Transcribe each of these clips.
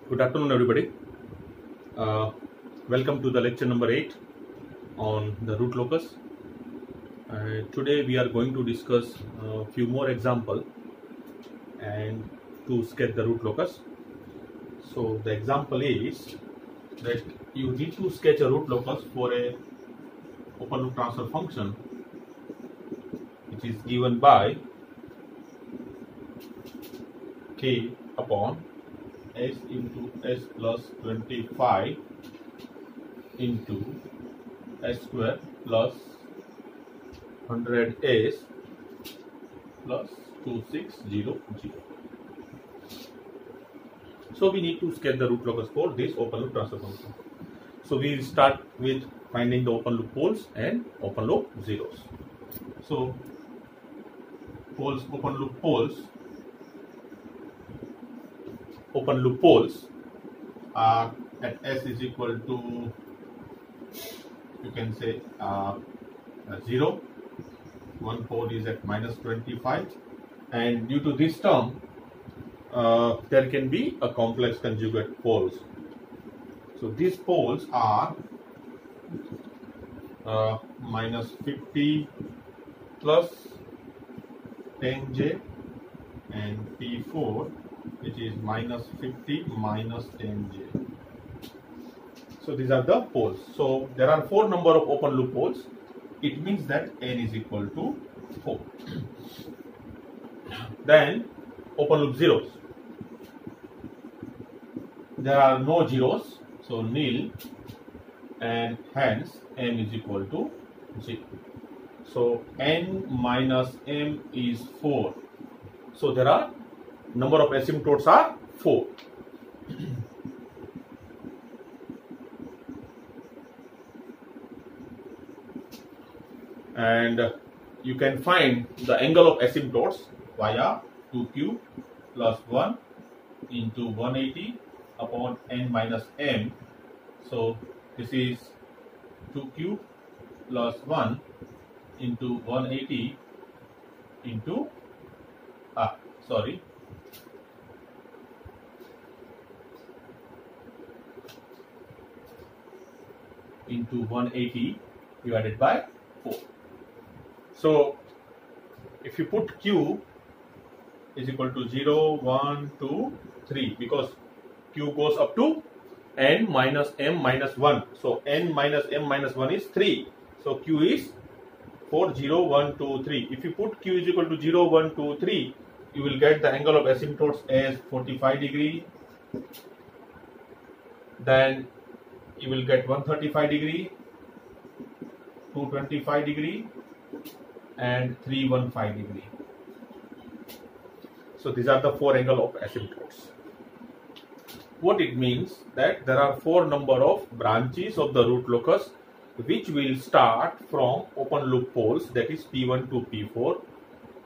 Good afternoon, everybody. Uh, Welcome to the lecture number 8 on the root locus. Today we are going to discuss a few more examples and to sketch the root locus. So the example is that you need to sketch a root locus for a open loop transfer function which is given by k upon s into s plus 25 into s square plus 100s plus 2600. So we need to sketch the root locus for this open loop transfer function. So we will start with finding the open loop poles and open loop zeros. So open loop poles are at s is equal to, you can say 0. One pole is at minus 25, and due to this term there can be a complex conjugate poles. So these poles are minus 50 plus 10j and P4, which is minus 50 minus 10j. So these are the poles. So there are 4 number of open loop poles. It means that n is equal to 4. Then open loop zeros. There are no zeros, so nil, and hence m is equal to 0. So n minus m is 4. So there are number of asymptotes are 4. And you can find the angle of asymptotes via 2q plus 1 into 180 upon n minus m. So this is 2q plus 1 into 180 into into 180 divided by 4. So if you put q is equal to 0, 1, 2, 3, because q goes up to n minus m minus 1. So n minus m minus 1 is 3. So q is 4, 0, 1, 2, 3. If you put q is equal to 0, 1, 2, 3, you will get the angle of asymptotes as 45 degree. Then you will get 135 degree, 225 degree, and 315 degree. So these are the 4 angle of asymptotes. What it means that there are 4 number of branches of the root locus which will start from open loop poles, that is P1 to P4,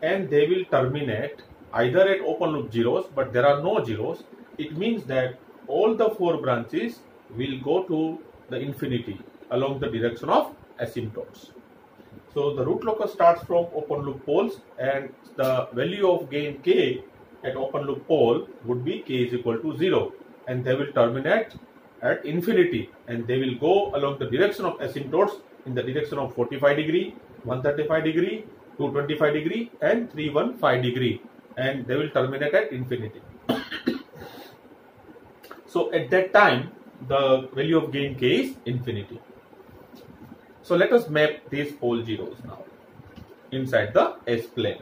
and they will terminate either at open loop zeros, but there are no zeros. It means that all the 4 branches will go to the infinity along the direction of asymptotes. So the root locus starts from open loop poles, and the value of gain k at open loop pole would be k is equal to 0, and they will terminate at infinity, and they will go along the direction of asymptotes in the direction of 45 degree, 135 degree, 225 degree, and 315 degree, and they will terminate at infinity. So at that time the value of gain k is infinity. So let us map these pole zeros now inside the S plane.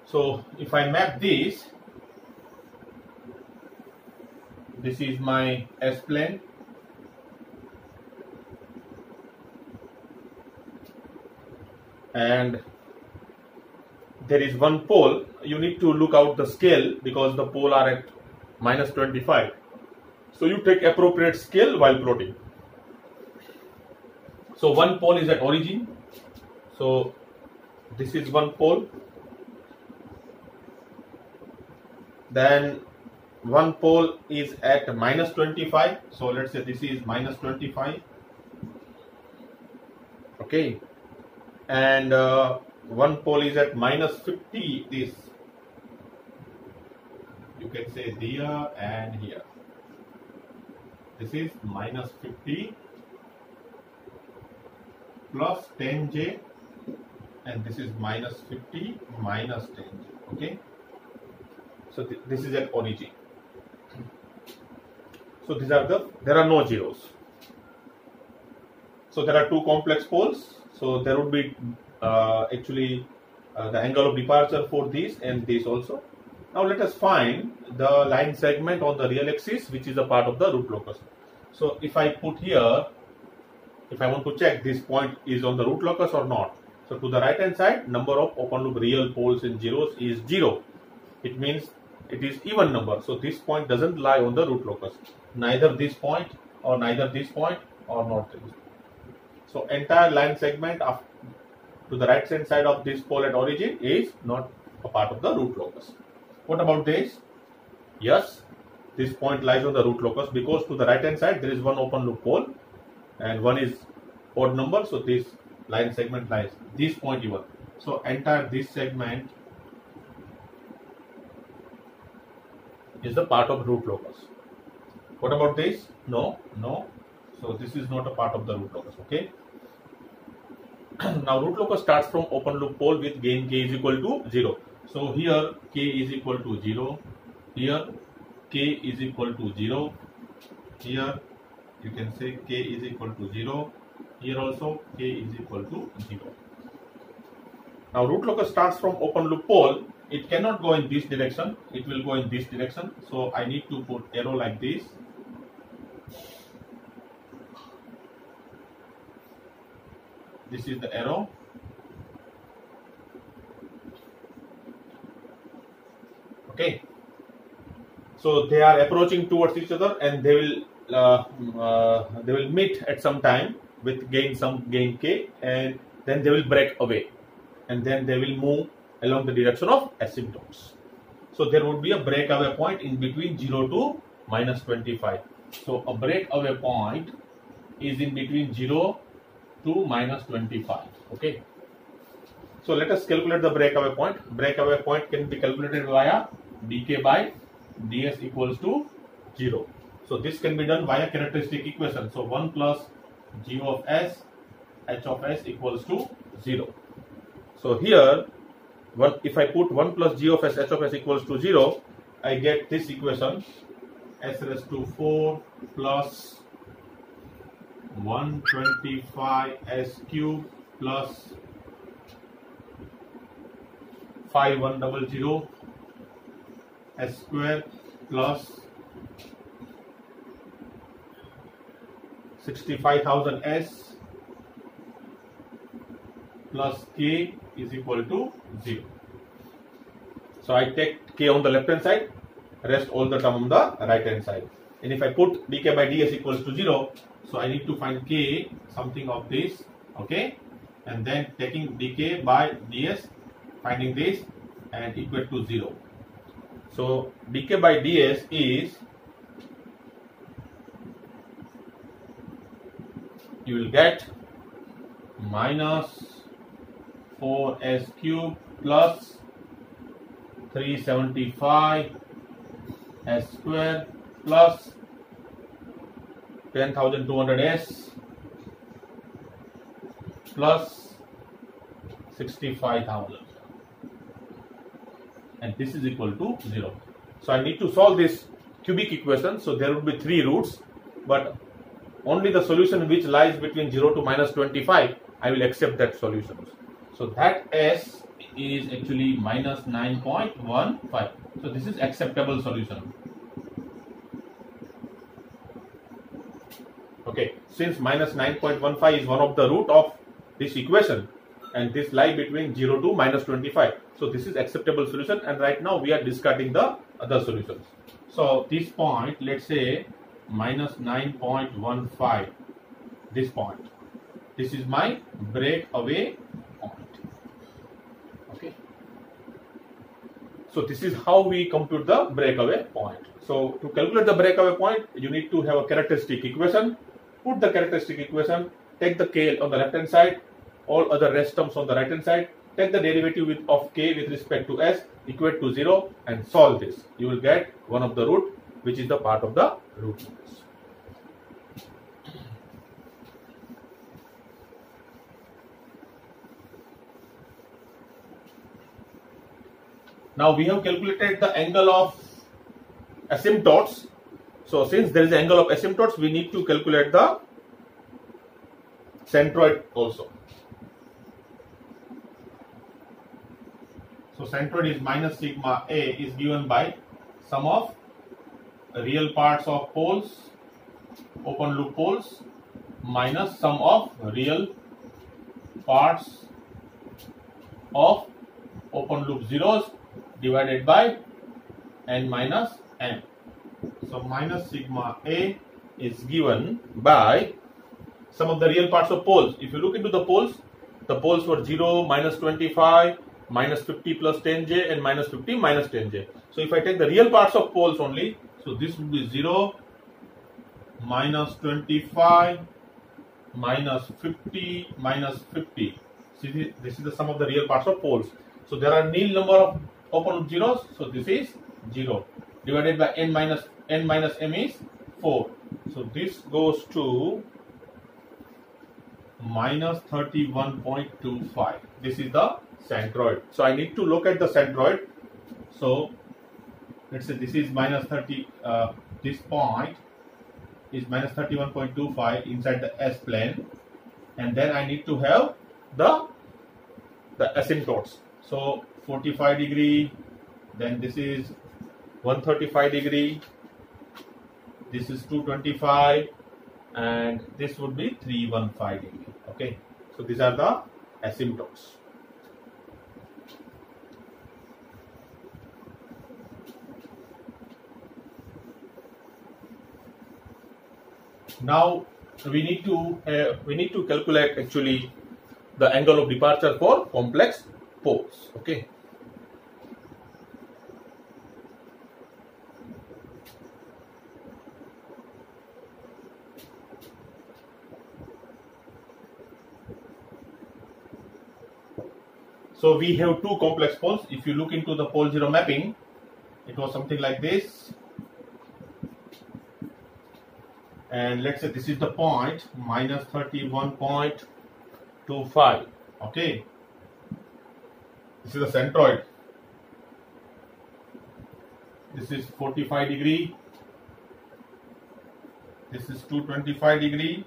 So if I map this is my S plane, and there is one pole. You need to look out the scale because the pole are at minus 25. So you take appropriate scale while plotting. So one pole is at origin. So this is one pole. Then one pole is at minus 25. So let's say this is minus 25. Okay, and one pole is at minus 50. This you can say here and here. This is minus 50 plus 10J, and this is minus 50 minus 10J. Okay, so this is at origin. So these are there are no zeros. So there are two complex poles. So there would be actually the angle of departure for this and this also. Now let us find the line segment on the real axis, which is a part of the root locus. So if I put here, if I want to check this point is on the root locus or not. So to the right hand side, number of open loop real poles in zeros is 0. It means it is even number. So this point doesn't lie on the root locus. Neither this point or neither this point or not this. So entire line segment to the right hand side of this pole at origin is not a part of the root locus. What about this? Yes, this point lies on the root locus because to the right hand side there is one open loop pole and one is odd number. So this line segment lies this point even. So entire this segment is the part of root locus. What about this? No. So this is not a part of the root locus. Okay. Now root locus starts from open loop pole with gain k is equal to 0. So here k is equal to 0. Here k is equal to 0. Here you can say k is equal to 0. Here also k is equal to 0. Now root locus starts from open loop pole. It cannot go in this direction. It will go in this direction. So I need to put arrow like this. This is the arrow. Okay. So they are approaching towards each other, and they will meet at some time with some gain k, and then they will break away, and then they will move along the direction of asymptotes. So there would be a breakaway point in between 0 to minus 25. So a breakaway point is in between 0 to minus 25. Okay. So let us calculate the breakaway point. Breakaway point can be calculated via dk by ds equals to 0. So this can be done via characteristic equation. So 1 plus g of s h of s equals to 0. So here, if I put 1 plus g of s h of s equals to 0, I get this equation s raised to 4 plus 125 s cube plus 5100 s square plus 65,000 s plus k is equal to 0. So I take k on the left hand side, rest all the term on the right hand side. And if I put dk by ds equals to 0, so I need to find k something of this, okay, and then taking dk by ds, finding this and equal to 0. So dk by ds is, you will get minus 4s cube plus 375 s square plus 10,200 s plus 65,000, and this is equal to 0. So I need to solve this cubic equation. So there would be 3 roots, but only the solution which lies between 0 to minus 25, I will accept that solution. So that s is actually minus 9.15. So this is acceptable solution. Okay, since minus 9.15 is one of the root of this equation, and this lie between 0 to minus 25. So this is acceptable solution, and right now we are discarding the other solutions. So this point, let's say minus 9.15, this point, this is my breakaway point. Okay. So this is how we compute the breakaway point. So to calculate the breakaway point, you need to have a characteristic equation. Put the characteristic equation, take the k on the left hand side, all other rest terms on the right hand side. Take the derivative of k with respect to s, equate to 0 and solve this. You will get one of the root which is the part of the root locus. Now we have calculated the angle of asymptotes. So since there is an angle of asymptotes, we need to calculate the centroid also. So centroid is minus sigma a is given by sum of real parts of poles, open loop poles, minus sum of real parts of open loop zeros divided by n minus m. So minus sigma a is given by sum of the real parts of poles. If you look into the poles were 0, minus 25, minus 50 plus 10j and minus 50 minus 10j. So if I take the real parts of poles only, so this would be 0, minus 25, minus 50, minus 50. See, this is the sum of the real parts of poles. So there are nil number of open loop zeros, so this is 0 divided by n minus m is 4. So this goes to minus 31.25. This is the centroid. So I need to look at the centroid. So let's say this is minus 30, this point is minus 31.25 inside the S plane, and then I need to have the asymptotes. So 45 degree, then this is 135 degree, this is 225, and this would be 315 degree. Okay, so these are the asymptotes. Now we need to calculate actually the angle of departure for complex poles. Okay. So we have two complex poles. If you look into the pole zero mapping, it was something like this. And let's say this is the point, minus 31.25. Okay. This is the centroid. This is 45 degree. This is 225 degree.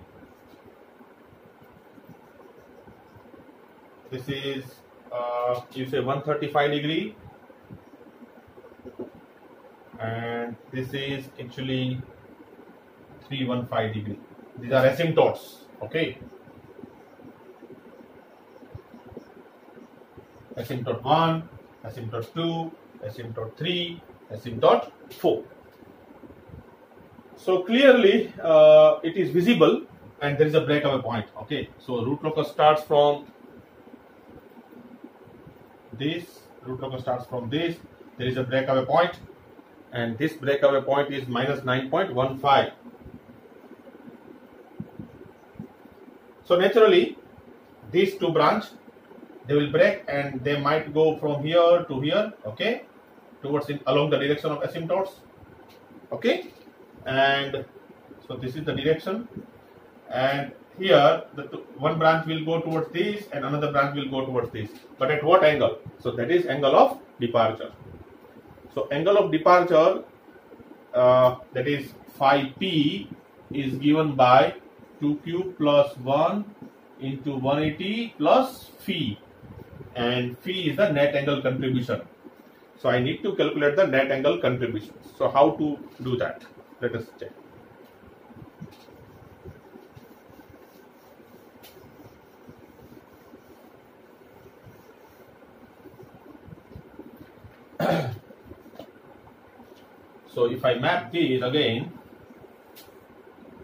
This is you say 135 degree, and this is actually 315 degree. These are asymptotes. Okay. Asymptote 1, asymptote 2, asymptote 3, asymptote 4. So clearly it is visible, and there is a breakaway point. Okay. So root locus starts from this, root locus starts from this, there is a breakaway point, and this breakaway point is minus 9.15. So naturally these two branch, they will break and they might go from here to here, okay, towards along the direction of asymptotes, okay, and so this is the direction, and here the one branch will go towards this and another branch will go towards this, but at what angle? So that is angle of departure. So angle of departure, that is phi p, is given by 2q plus 1 into 180 plus phi, and phi is the net angle contribution. So I need to calculate the net angle contribution. So how to do that? Let us check. So if I map these again,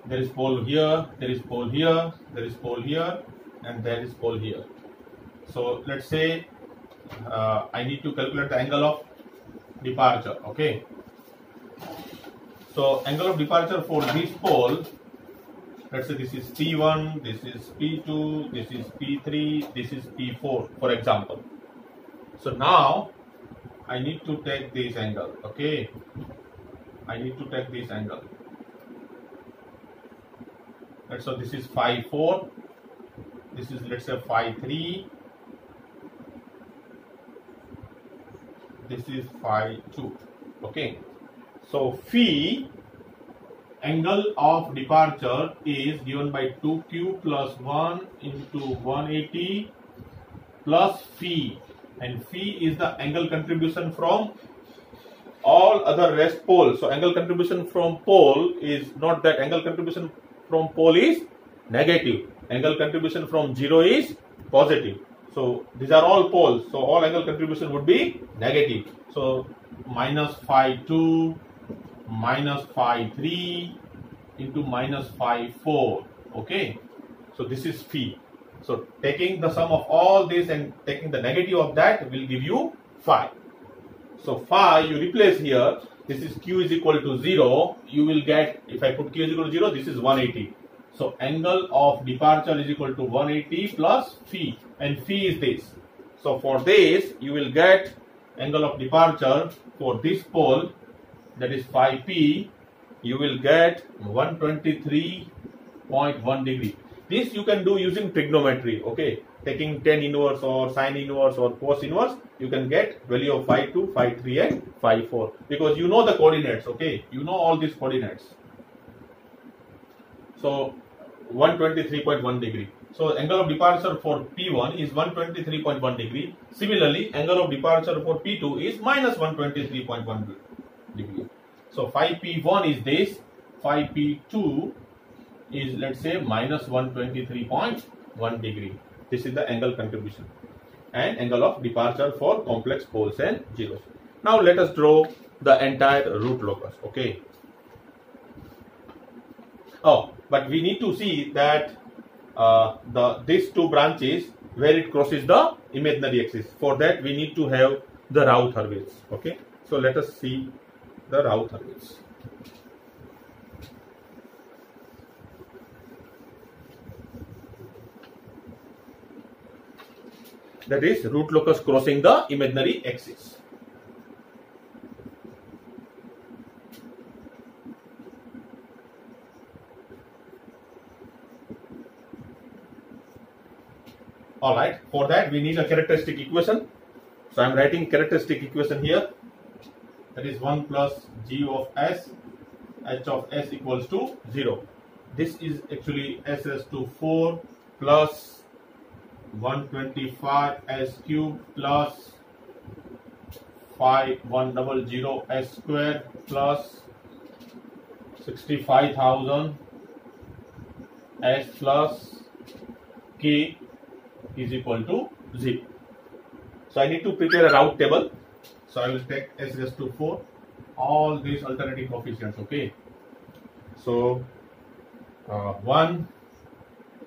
there is pole here, there is pole here, there is pole here, and there is pole here. So let's say I need to calculate the angle of departure. Okay. So angle of departure for this pole Let's say this is P1, this is P2, this is P3, this is P4, for example. So now I need to take this angle, okay? I need to take this angle. So this is phi 4, this is, let's say, phi 3, this is phi 2, okay? So phi, angle of departure, is given by 2q plus 1 into 180 plus phi, and phi is the angle contribution from all other rest poles. So angle contribution from pole is not that, angle contribution from pole is negative, angle contribution from 0 is positive. So these are all poles, so all angle contribution would be negative. So minus phi 2 minus phi 3 into minus phi 4, okay? So this is phi. So taking the sum of all this and taking the negative of that will give you phi. So phi you replace here, this is q is equal to 0, you will get, if I put q is equal to 0, this is 180. So angle of departure is equal to 180 plus phi, and phi is this. So for this you will get angle of departure for this pole, that is phi p, you will get 123.1 degree. This you can do using trigonometry, okay? Taking tan inverse or sine inverse or cos inverse, you can get value of phi 2, phi 3 and phi 4, because you know the coordinates, okay? You know all these coordinates. So 123.1 degree. So angle of departure for P1 is 123.1 degree. Similarly, angle of departure for P2 is minus 123.1 degree. So phi P1 is this, phi P2 is, let's say, minus 123.1 degree. This is the angle contribution and angle of departure for complex poles and zeros. Now let us draw the entire root locus, okay? Oh, but we need to see that these two branches where it crosses the imaginary axis. For that we need to have the Rao-Hurwitz, okay? So let us see the Rao-Hurwitz. That is root locus crossing the imaginary axis. Alright, for that we need a characteristic equation. So I am writing characteristic equation here. That is 1 plus g of s, h of s equals to 0. This is actually s raised to 4 plus 125 s cube plus 5100 s square plus 65,000 s plus k is equal to 0. So I need to prepare a route table. So I will take s raised to 4, all these alternating coefficients, okay? So 1,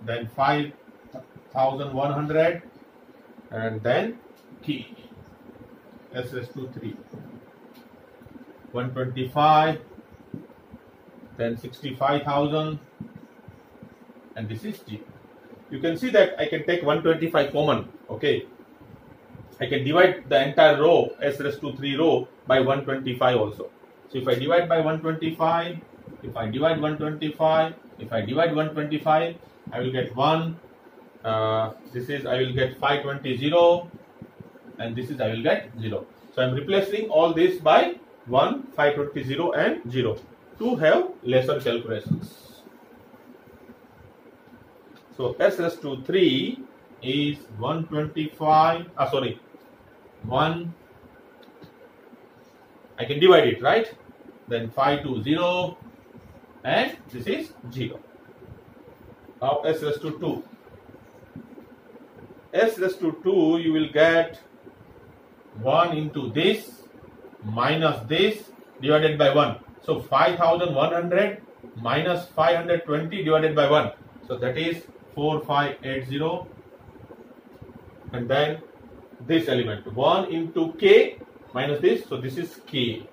then 5,100, and then k, s raised to 3, 125, then 65,000, and this is g. You can see that I can take 125 common, okay? I can divide the entire row s raised to 3 row by 125 also. So if I divide by 125, if I divide 125, if I divide 125, I will get 1. This is, I will get 520, and this is, I will get 0. So I am replacing all this by 1, 520 and 0 to have lesser calculations. So s raised to 3 is 125, 1, I can divide it, right? Then 520, and this is 0. Now s raised to 2. S raised to 2, you will get 1 into this minus this divided by 1. So 5,100 minus 520 divided by 1. So that is 4580, and then this element 1 into k minus this, so this is k,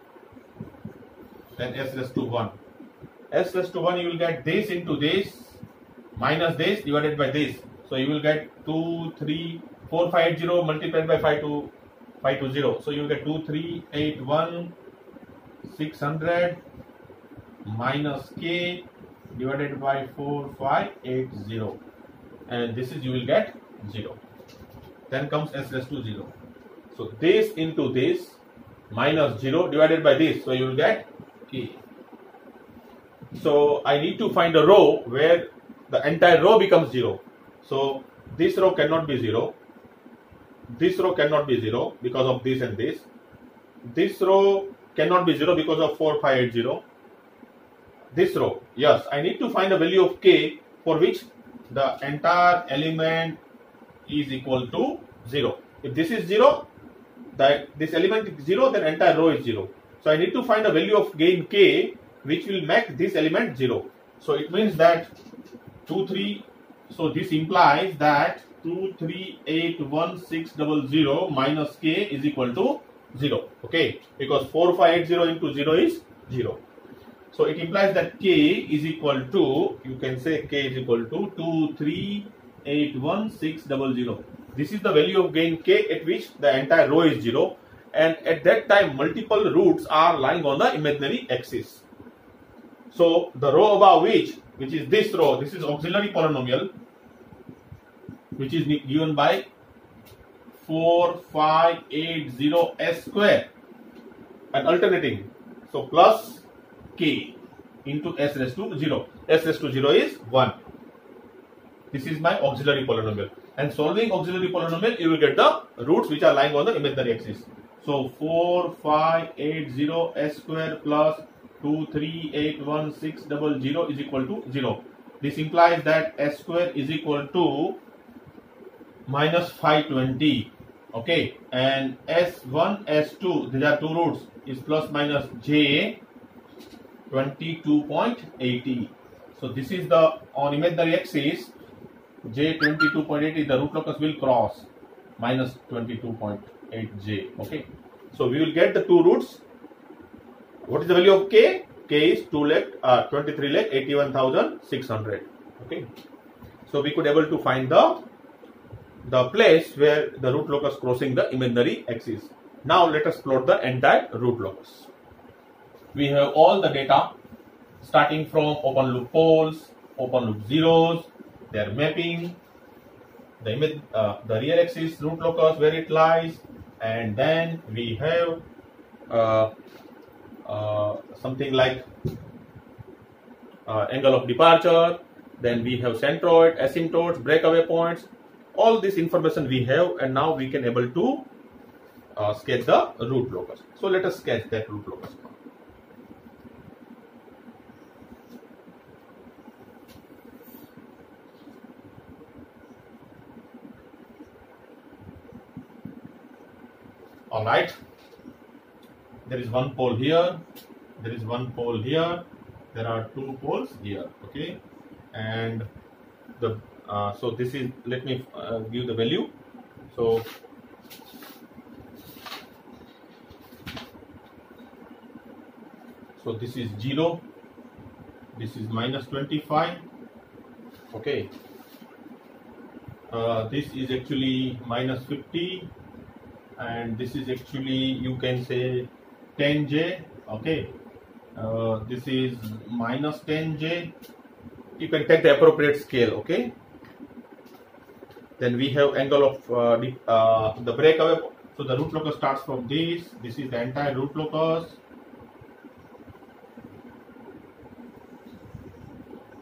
then s raised to 1. S raised to 1 you will get this into this minus this divided by this. So you will get 234,580 multiplied by 520. So you will get 2381,600 minus k divided by 4580, and this is you will get 0. Then comes s raised to 0. So this into this minus 0 divided by this, so you will get k. So I need to find a row where the entire row becomes 0. So this row cannot be 0. This row cannot be 0 because of this and this. This row cannot be 0 because of 4580. This row, yes, I need to find a value of k for which the entire element is equal to 0. If this is 0, that this element is 0, then entire row is 0. So I need to find a value of gain k which will make this element 0. So it means that so this implies that 2381600 minus k is equal to 0. Okay, because 4580 into 0 is 0. So it implies that k is equal to, you can say k is equal to 2381600. This is the value of gain k at which the entire row is 0, and at that time multiple roots are lying on the imaginary axis. So the row above which is this row, this is auxiliary polynomial, which is given by 4580 s square and alternating. So plus k into s raised to 0. S raised to 0 is 1. This is my auxiliary polynomial. And solving auxiliary polynomial, you will get the roots which are lying on the imaginary axis. So 4580 s square plus 2381600 is equal to 0. This implies that s square is equal to minus 520. Okay, and s1, s2, these are two roots, is plus minus j 22.80. So this is the, on imaginary axis, j 22.80, the root locus will cross minus 22.8j. Okay, so we will get the two roots. What is the value of k? K is 23,81,600. Okay, so we could able to find the place where the root locus crossing the imaginary axis. Now let us plot the entire root locus. We have all the data starting from open loop poles, open loop zeros, their mapping, the real axis root locus where it lies, and then we have something like angle of departure, then we have centroid, asymptotes, breakaway points. All this information we have, and now we can able to sketch the root locus. So let us sketch that root locus. All right, there is one pole here, there is one pole here, there are two poles here. Okay, and the so this is, let me give the value. So this is 0, this is minus 25. Okay, this is actually minus 50, and this is actually, you can say, 10j. Okay, this is minus 10j. You can take the appropriate scale. Okay, then we have angle of the breakaway. So the root locus starts from this. This is the entire root locus.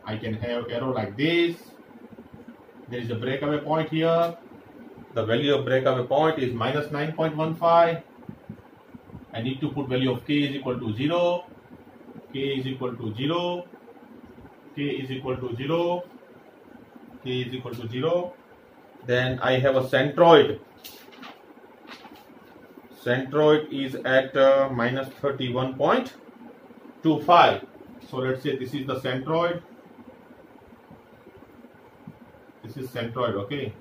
I can have arrow like this. There is a breakaway point here. The value of breakaway point is minus 9.15. I need to put value of k is equal to 0. K is equal to 0. K is equal to 0. K is equal to 0. Then I have a centroid. Centroid is at minus 31.25. So let's say this is the centroid. This is centroid. Okay.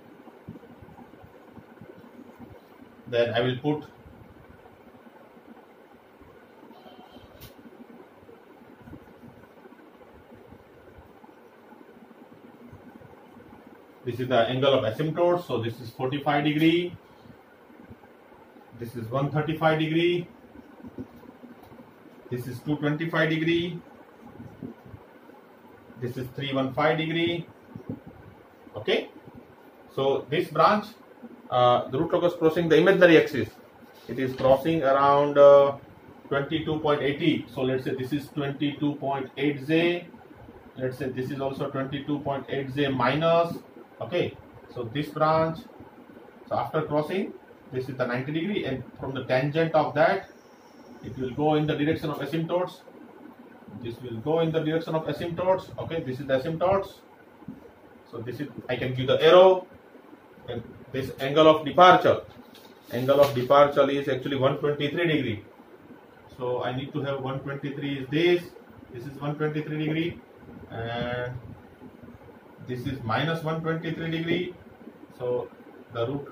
Then I will put This is the angle of asymptote. So this is 45 degree. This is 135 degree. This is 225 degree. This is 315 degree. Okay. So this branch, the root locus crossing the imaginary axis, it is crossing around 22.80. So let's say this is 22.8Z. Let's say this is also 22.8Z minus. Okay. So this branch, so after crossing, this is the 90 degree, and from the tangent of that, it will go in the direction of asymptotes. This will go in the direction of asymptotes. Okay, this is the asymptotes. So this is, I can give the arrow, and this angle of departure is actually 123 degree. So I need to have 123 is this. This is 123 degree, and this is minus 123 degree. So the root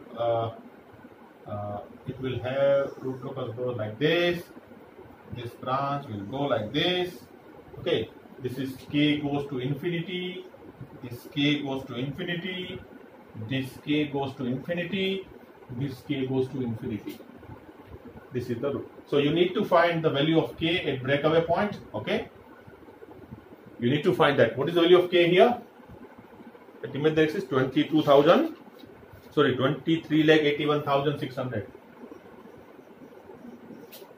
it will have root locus go like this. This branch will go like this. Okay, this is k goes to infinity. This k goes to infinity. This k goes to infinity. This k goes to infinity. This is the root. So you need to find the value of k at breakaway point. Okay, you need to find that. What is the value of k here? At imaginary axis 23,81,600.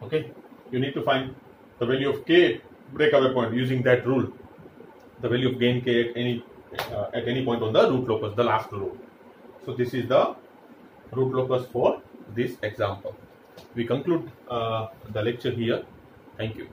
Okay, you need to find the value of k breakaway point using that rule. The value of gain k at any point on the root locus, the last rule. So this is the root locus for this example. We conclude the lecture here. Thank you.